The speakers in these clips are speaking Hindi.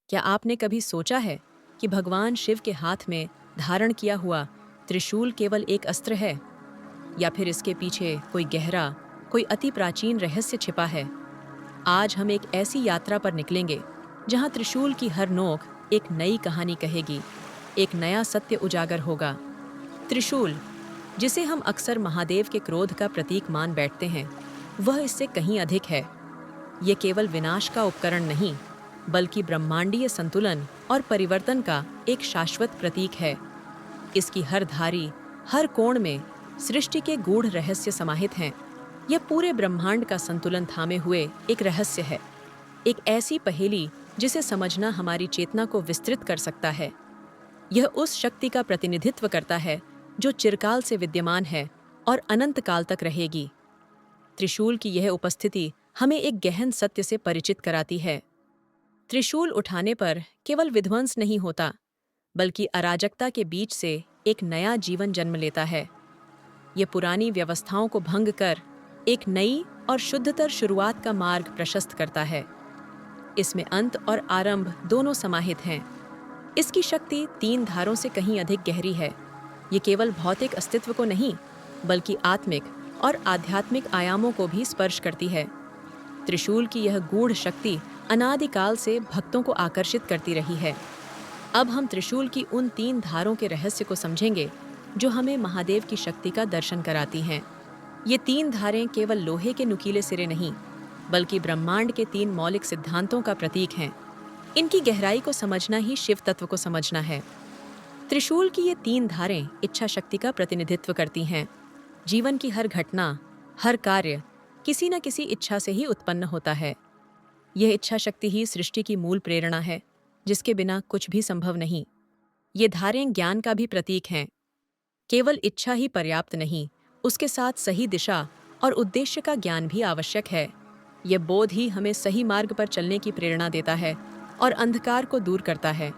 क्या आपने कभी सोचा है कि भगवान शिव के हाथ में धारण किया हुआ त्रिशूल केवल एक अस्त्र है, या फिर इसके पीछे कोई गहरा, कोई अति प्राचीन रहस्य छिपा है? आज हम एक ऐसी यात्रा पर निकलेंगे जहां त्रिशूल की हर नोक एक नई कहानी कहेगी, एक नया सत्य उजागर होगा। त्रिशूल, जिसे हम अक्सर महादेव के क्रोध का प्रतीक मान बैठते हैं, वह इससे कहीं अधिक है। ये केवल विनाश का उपकरण नहीं, बल्कि ब्रह्मांडीय संतुलन और परिवर्तन का एक शाश्वत प्रतीक है। इसकी हर धारी, हर कोण में सृष्टि के गूढ़ रहस्य समाहित हैं। यह पूरे ब्रह्मांड का संतुलन थामे हुए एक रहस्य है, एक ऐसी पहेली जिसे समझना हमारी चेतना को विस्तृत कर सकता है। यह उस शक्ति का प्रतिनिधित्व करता है जो चिरकाल से विद्यमान है और अनंत काल तक रहेगी। त्रिशूल की यह उपस्थिति हमें एक गहन सत्य से परिचित कराती है। त्रिशूल उठाने पर केवल विध्वंस नहीं होता, बल्कि अराजकता के बीच से एक नया जीवन जन्म लेता है। ये पुरानी व्यवस्थाओं को भंग कर एक नई और शुद्धतर शुरुआत का मार्ग प्रशस्त करता है। इसमें अंत और आरंभ दोनों समाहित हैं। इसकी शक्ति तीन धारों से कहीं अधिक गहरी है। ये केवल भौतिक अस्तित्व को नहीं, बल्कि आत्मिक और आध्यात्मिक आयामों को भी स्पर्श करती है। त्रिशूल की यह गूढ़ शक्ति अनादिकाल से भक्तों को आकर्षित करती रही है। अब हम त्रिशूल की उन तीन धारों के रहस्य को समझेंगे जो हमें महादेव की शक्ति का दर्शन कराती हैं। ये तीन धारें केवल लोहे के नुकीले सिरे नहीं, बल्कि ब्रह्मांड के तीन मौलिक सिद्धांतों का प्रतीक हैं। इनकी गहराई को समझना ही शिव तत्व को समझना है। त्रिशूल की ये तीन धारें इच्छा शक्ति का प्रतिनिधित्व करती हैं। जीवन की हर घटना, हर कार्य किसी न किसी इच्छा से ही उत्पन्न होता है। यह इच्छा शक्ति ही सृष्टि की मूल प्रेरणा है, जिसके बिना कुछ भी संभव नहीं। ये धारें ज्ञान का भी प्रतीक हैं। केवल इच्छा ही पर्याप्त नहीं, उसके साथ सही दिशा और उद्देश्य का ज्ञान भी आवश्यक है। यह बोध ही हमें सही मार्ग पर चलने की प्रेरणा देता है और अंधकार को दूर करता है।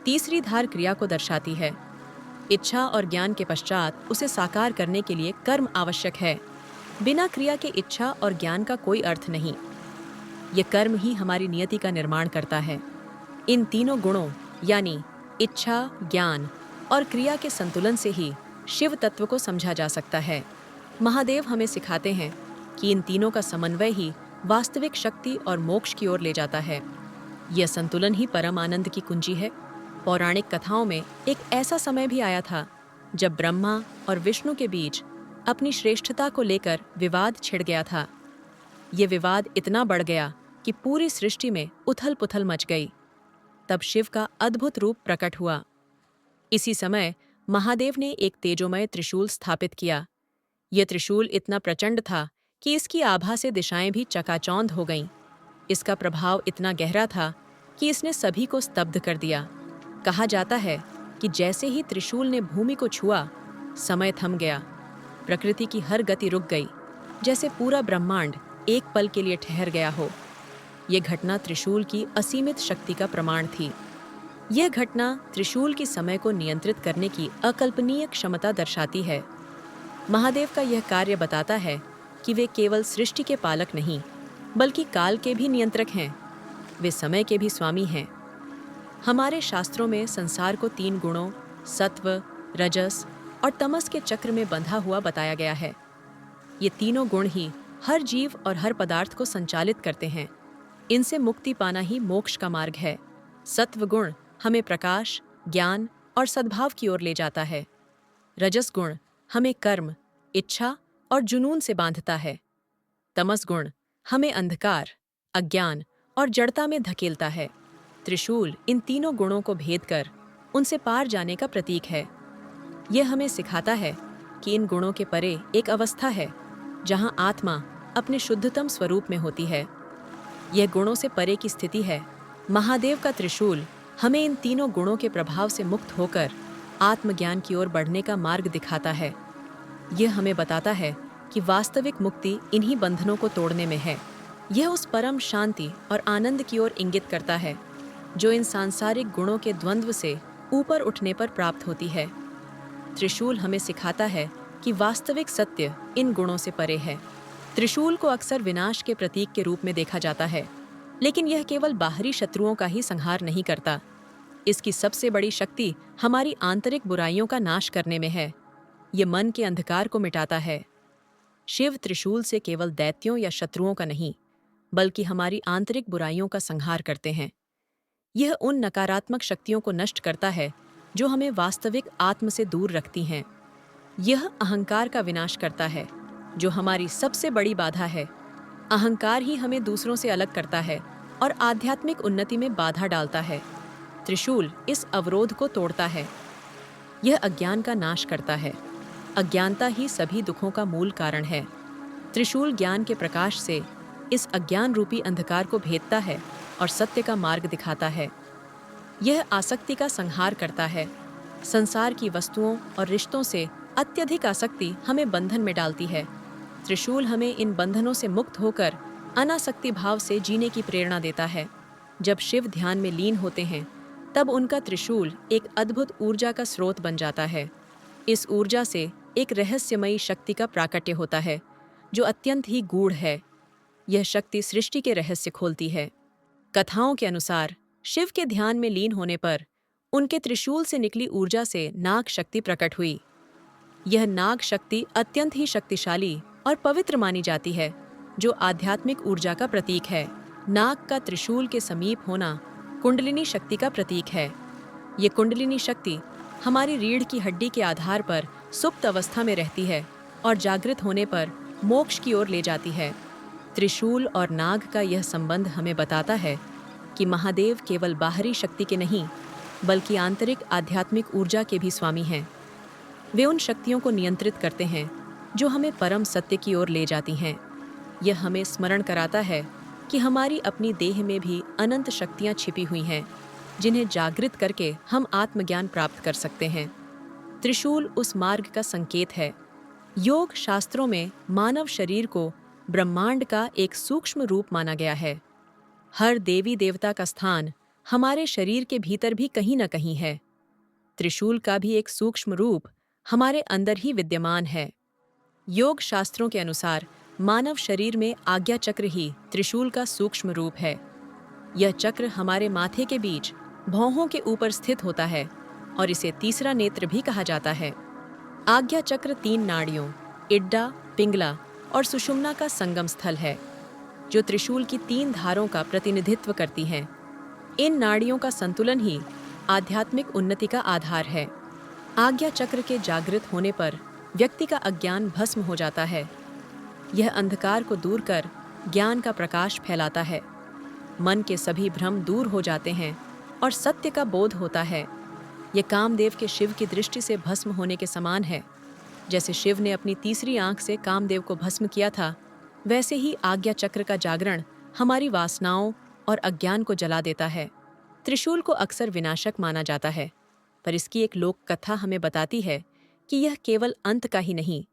तीसरी धार क्रिया को दर्शाती है। इच्छा और ज्ञान के पश्चात उसे साकार करने के लिए कर्म आवश्यक है। बिना क्रिया के इच्छा और ज्ञान का कोई अर्थ नहीं। यह कर्म ही हमारी नियति का निर्माण करता है। इन तीनों गुणों यानी इच्छा, ज्ञान और क्रिया के संतुलन से ही शिव तत्व को समझा जा सकता है। महादेव हमें सिखाते हैं कि इन तीनों का समन्वय ही वास्तविक शक्ति और मोक्ष की ओर ले जाता है। यह संतुलन ही परम आनंद की कुंजी है। पौराणिक कथाओं में एक ऐसा समय भी आया था जब ब्रह्मा और विष्णु के बीच अपनी श्रेष्ठता को लेकर विवाद छिड़ गया था। ये विवाद इतना बढ़ गया कि पूरी सृष्टि में उथल-पुथल मच गई। तब शिव का अद्भुत रूप प्रकट हुआ। इसी समय महादेव ने एक तेजोमय त्रिशूल स्थापित किया। यह त्रिशूल इतना प्रचंड था कि इसकी आभा से दिशाएं भी चकाचौंध हो गईं। इसका प्रभाव इतना गहरा था कि इसने सभी को स्तब्ध कर दिया। कहा जाता है कि जैसे ही त्रिशूल ने भूमि को छुआ, समय थम गया। प्रकृति की हर गति रुक गई, जैसे पूरा ब्रह्मांड एक पल के लिए ठहर गया हो। यह घटना त्रिशूल की असीमित शक्ति का प्रमाण थी। यह घटना त्रिशूल की समय को नियंत्रित करने की अकल्पनीय क्षमता दर्शाती है। महादेव का यह कार्य बताता है कि वे केवल सृष्टि के पालक नहीं, बल्कि काल के भी नियंत्रक हैं। वे समय के भी स्वामी हैं। हमारे शास्त्रों में संसार को तीन गुणों सत्व, रजस और तमस के चक्र में बंधा हुआ बताया गया है। ये तीनों गुण ही हर जीव और हर पदार्थ को संचालित करते हैं। इनसे मुक्ति पाना ही मोक्ष का मार्ग है। सत्व गुण हमें प्रकाश, ज्ञान और सद्भाव की ओर ले जाता है। रजस गुण हमें कर्म, इच्छा और जुनून से बांधता है। तमस गुण हमें अंधकार, अज्ञान और जड़ता में धकेलता है। त्रिशूल इन तीनों गुणों को भेद कर उनसे पार जाने का प्रतीक है। यह हमें सिखाता है कि इन गुणों के परे एक अवस्था है जहां आत्मा अपने शुद्धतम स्वरूप में होती है। यह गुणों से परे की स्थिति है। महादेव का त्रिशूल हमें इन तीनों गुणों के प्रभाव से मुक्त होकर आत्मज्ञान की ओर बढ़ने का मार्ग दिखाता है। यह हमें बताता है कि वास्तविक मुक्ति इन्हीं बंधनों को तोड़ने में है। यह उस परम शांति और आनंद की ओर इंगित करता है जो इन सांसारिक गुणों के द्वंद्व से ऊपर उठने पर प्राप्त होती है। त्रिशूल हमें सिखाता है कि वास्तविक सत्य इन गुणों से परे है। त्रिशूल को अक्सर विनाश के प्रतीक के रूप में देखा जाता है, लेकिन यह केवल बाहरी शत्रुओं का ही संहार नहीं करता। इसकी सबसे बड़ी शक्ति हमारी आंतरिक बुराइयों का नाश करने में है। ये मन के अंधकार को मिटाता है। शिव त्रिशूल से केवल दैत्यों या शत्रुओं का नहीं, बल्कि हमारी आंतरिक बुराइयों का संहार करते हैं। यह उन नकारात्मक शक्तियों को नष्ट करता है जो हमें वास्तविक आत्म से दूर रखती हैं। यह अहंकार का विनाश करता है, जो हमारी सबसे बड़ी बाधा है। अहंकार ही हमें दूसरों से अलग करता है और आध्यात्मिक उन्नति में बाधा डालता है। त्रिशूल इस अवरोध को तोड़ता है। यह अज्ञान का नाश करता है। अज्ञानता ही सभी दुखों का मूल कारण है। त्रिशूल ज्ञान के प्रकाश से इस अज्ञान रूपी अंधकार को भेदता है और सत्य का मार्ग दिखाता है। यह आसक्ति का संहार करता है। संसार की वस्तुओं और रिश्तों से अत्यधिक आसक्ति हमें बंधन में डालती है। त्रिशूल हमें इन बंधनों से मुक्त होकर अनासक्ति भाव से जीने की प्रेरणा देता है। जब शिव ध्यान में लीन होते हैं, तब उनका त्रिशूल एक अद्भुत ऊर्जा का स्रोत बन जाता है। इस ऊर्जा से एक रहस्यमयी शक्ति का प्राकट्य होता है, जो अत्यंत ही गूढ़ है। यह शक्ति सृष्टि के रहस्य खोलती है। कथाओं के अनुसार शिव के ध्यान में लीन होने पर उनके त्रिशूल से निकली ऊर्जा से नाग शक्ति प्रकट हुई। यह नाग शक्ति अत्यंत ही शक्तिशाली और पवित्र मानी जाती है, जो आध्यात्मिक ऊर्जा का प्रतीक है। नाग का त्रिशूल के समीप होना कुंडलिनी शक्ति का प्रतीक है। ये कुंडलिनी शक्ति हमारी रीढ़ की हड्डी के आधार पर सुप्त अवस्था में रहती है और जागृत होने पर मोक्ष की ओर ले जाती है। त्रिशूल और नाग का यह संबंध हमें बताता है कि महादेव केवल बाहरी शक्ति के नहीं, बल्कि आंतरिक आध्यात्मिक ऊर्जा के भी स्वामी हैं। वे उन शक्तियों को नियंत्रित करते हैं जो हमें परम सत्य की ओर ले जाती हैं। यह हमें स्मरण कराता है कि हमारी अपनी देह में भी अनंत शक्तियाँ छिपी हुई हैं, जिन्हें जागृत करके हम आत्मज्ञान प्राप्त कर सकते हैं। त्रिशूल उस मार्ग का संकेत है। योग शास्त्रों में मानव शरीर को ब्रह्मांड का एक सूक्ष्म रूप माना गया है। हर देवी देवता का स्थान हमारे शरीर के भीतर भी कहीं न कहीं है। त्रिशूल का भी एक सूक्ष्म रूप हमारे अंदर ही विद्यमान है। योग शास्त्रों के अनुसार मानव शरीर में आज्ञा चक्र ही त्रिशूल का सूक्ष्म रूप है। यह चक्र हमारे माथे के बीच भौहों के ऊपर स्थित होता है और इसे तीसरा नेत्र भी कहा जाता है। आज्ञा चक्र 3 नाड़ियों इड्डा, पिंगला और सुषुम्ना का संगम स्थल है, जो त्रिशूल की 3 धारों का प्रतिनिधित्व करती हैं। इन नाड़ियों का संतुलन ही आध्यात्मिक उन्नति का आधार है। आज्ञा चक्र के जागृत होने पर व्यक्ति का अज्ञान भस्म हो जाता है। यह अंधकार को दूर कर ज्ञान का प्रकाश फैलाता है। मन के सभी भ्रम दूर हो जाते हैं और सत्य का बोध होता है। यह कामदेव के शिव की दृष्टि से भस्म होने के समान है। जैसे शिव ने अपनी तीसरी आंख से कामदेव को भस्म किया था, वैसे ही आज्ञा चक्र का जागरण हमारी वासनाओं और अज्ञान को जला देता है। त्रिशूल को अक्सर विनाशक माना जाता है, पर इसकी एक लोक कथा हमें बताती है कि यह केवल अंत का ही नहीं,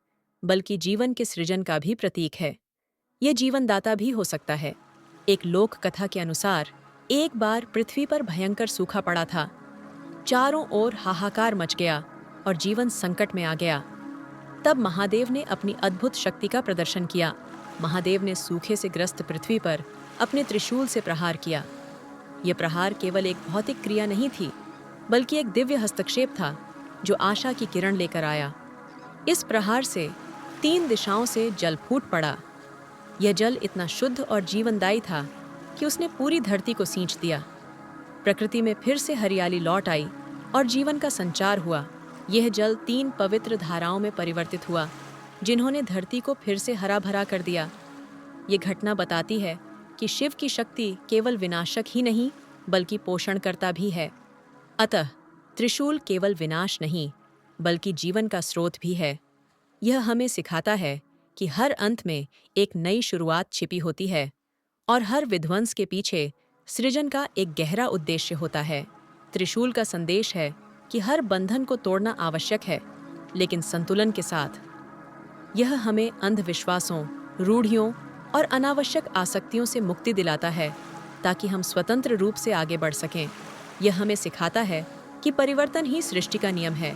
बल्कि जीवन के सृजन का भी प्रतीक है। यह जीवनदाता भी हो सकता है। एक लोक कथा के अनुसार एक बार पृथ्वी पर भयंकर सूखा पड़ा था। चारों ओर हाहाकार मच गया और जीवन संकट में आ गया। तब महादेव ने अपनी अद्भुत शक्ति का प्रदर्शन किया। महादेव ने सूखे से ग्रस्त पृथ्वी पर अपने त्रिशूल से प्रहार किया। यह प्रहार केवल एक भौतिक क्रिया नहीं थी, बल्कि एक दिव्य हस्तक्षेप था जो आशा की किरण लेकर आया। इस प्रहार से 3 दिशाओं से जल फूट पड़ा। यह जल इतना शुद्ध और जीवनदायी था कि उसने पूरी धरती को सींच दिया। प्रकृति में फिर से हरियाली लौट आई और जीवन का संचार हुआ। यह जल 3 पवित्र धाराओं में परिवर्तित हुआ, जिन्होंने धरती को फिर से हरा भरा कर दिया। ये घटना बताती है कि शिव की शक्ति केवल विनाशक ही नहीं, बल्कि पोषणकर्ता भी है। अतः त्रिशूल केवल विनाश नहीं, बल्कि जीवन का स्रोत भी है। यह हमें सिखाता है कि हर अंत में एक नई शुरुआत छिपी होती है और हर विध्वंस के पीछे सृजन का एक गहरा उद्देश्य होता है। त्रिशूल का संदेश है कि हर बंधन को तोड़ना आवश्यक है, लेकिन संतुलन के साथ। यह हमें अंधविश्वासों, रूढ़ियों और अनावश्यक आसक्तियों से मुक्ति दिलाता है, ताकि हम स्वतंत्र रूप से आगे बढ़ सकें। यह हमें सिखाता है कि परिवर्तन ही सृष्टि का नियम है।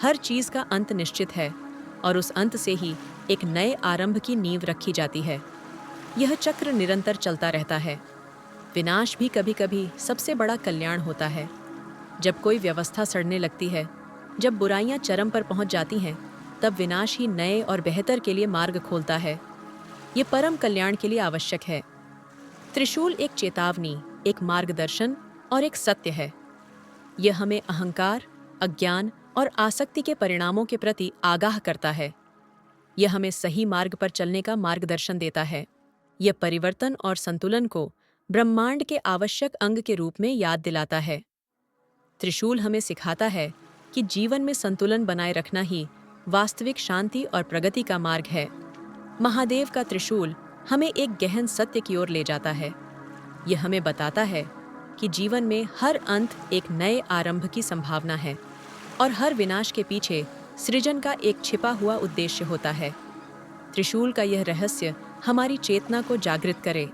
हर चीज़ का अंत निश्चित है और उस अंत से ही एक नए आरंभ की नींव रखी जाती है। यह चक्र निरंतर चलता रहता है। विनाश भी कभी कभी सबसे बड़ा कल्याण होता है। जब कोई व्यवस्था सड़ने लगती है, जब बुराइयां चरम पर पहुंच जाती हैं, तब विनाश ही नए और बेहतर के लिए मार्ग खोलता है। ये परम कल्याण के लिए आवश्यक है। त्रिशूल एक चेतावनी, एक मार्गदर्शन और एक सत्य है। यह हमें अहंकार, अज्ञान और आसक्ति के परिणामों के प्रति आगाह करता है। यह हमें सही मार्ग पर चलने का मार्गदर्शन देता है। यह परिवर्तन और संतुलन को ब्रह्मांड के आवश्यक अंग के रूप में याद दिलाता है। त्रिशूल हमें सिखाता है कि जीवन में संतुलन बनाए रखना ही वास्तविक शांति और प्रगति का मार्ग है। महादेव का त्रिशूल हमें एक गहन सत्य की ओर ले जाता है। यह हमें बताता है कि जीवन में हर अंत एक नए आरंभ की संभावना है और हर विनाश के पीछे सृजन का एक छिपा हुआ उद्देश्य होता है। त्रिशूल का यह रहस्य हमारी चेतना को जागृत करे